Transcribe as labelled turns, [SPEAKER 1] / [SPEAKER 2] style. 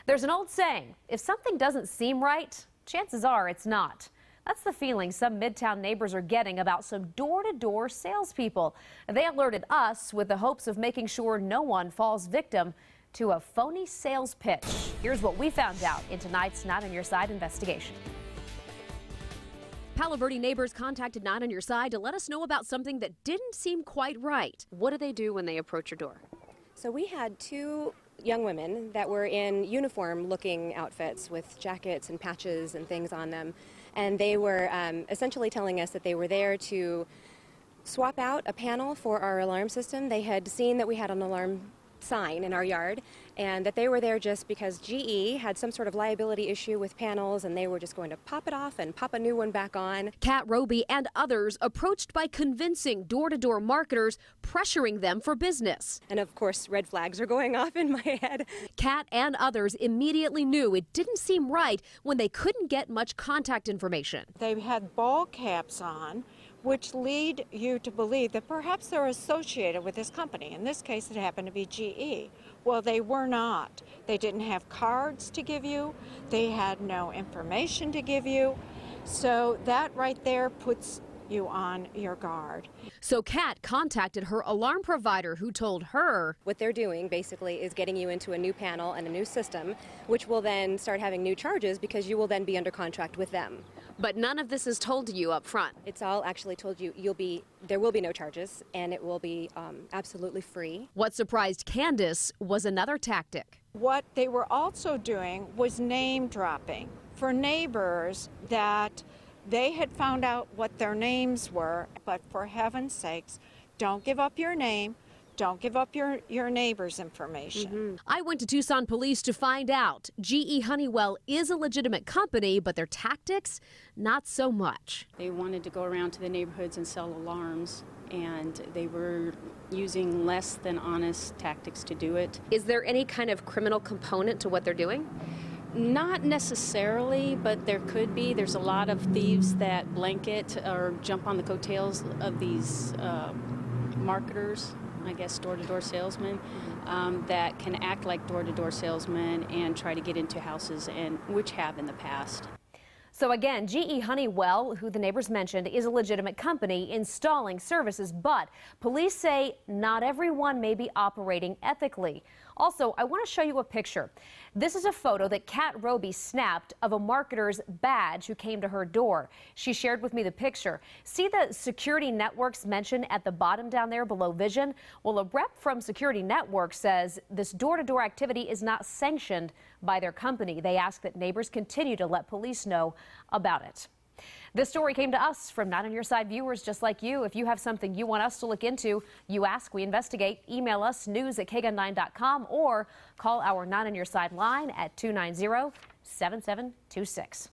[SPEAKER 1] There's an old saying, if something doesn't seem right, chances are it's not. That's the feeling some Midtown neighbors are getting about some door-to-door salespeople. They alerted us with the hopes of making sure no one falls victim to a phony sales pitch. Here's what we found out in tonight's Not on Your Side investigation. Palo Verde neighbors contacted Not on Your Side to let us know about something that didn't seem quite right. What do they do when they approach your door?
[SPEAKER 2] So we had two young women that were in uniform-looking outfits with jackets and patches and things on them, and they were essentially telling us that they were there to swap out a panel for our alarm system. They had seen that we had an alarm sign in our yard, and that they were there just because GE had some sort of liability issue with panels, and they were just going to pop it off and pop a new one back on.
[SPEAKER 1] Kat Roby and others approached by convincing door-to-door marketers, pressuring them for business.
[SPEAKER 2] And of course, red flags are going off in my head.
[SPEAKER 1] Kat and others immediately knew it didn't seem right when they couldn't get much contact information.
[SPEAKER 3] They had ball caps on, which lead you to believe that perhaps they're associated with this company. In this case, it happened to be GE. Well, they were not. They didn't have cards to give you. They had no information to give you. So that right there puts you on your guard.
[SPEAKER 1] So Kat contacted her alarm provider, who told her
[SPEAKER 2] what they're doing basically is getting you into a new panel and a new system, which will then start having new charges because you will then be under contract with them.
[SPEAKER 1] But none of this is told to you up front.
[SPEAKER 2] It's all actually told you there will be no charges, and it will be absolutely free.
[SPEAKER 1] What surprised Candace was another tactic.
[SPEAKER 3] What they were also doing was name dropping for neighbors that they had found out what their names were, but for heaven's sakes, don't give up your name. Don't give up your neighbor's information.
[SPEAKER 1] I went to Tucson police to find out. GE Honeywell is a legitimate company, but their tactics, not so much.
[SPEAKER 4] They wanted to go around to the neighborhoods and sell alarms, and they were using less than honest tactics to do it.
[SPEAKER 1] Is there any kind of criminal component to what they're doing?
[SPEAKER 4] Not necessarily, but there could be. There's a lot of thieves that blanket or jump on the coattails of these marketers, I guess door-to-door salesmen, that can act like door-to-door salesmen and try to get into houses, and which have in the past.
[SPEAKER 1] So again, GE Honeywell, who the neighbors mentioned, is a legitimate company installing services, but police say not everyone may be operating ethically. Also, I want to show you a picture. This is a photo that Kat Roby snapped of a marketer's badge who came to her door. She shared with me the picture. See the security networks mentioned at the bottom down there below vision? Well, a rep from Security Network says this door-to-door activity is not sanctioned by their company. They ask that neighbors continue to let police know about it. This story came to us from Not on Your Side viewers just like you. If you have something you want us to look into, you ask, we investigate. Email us news@kgun9.com or call our Not on Your Side line at 290-7726.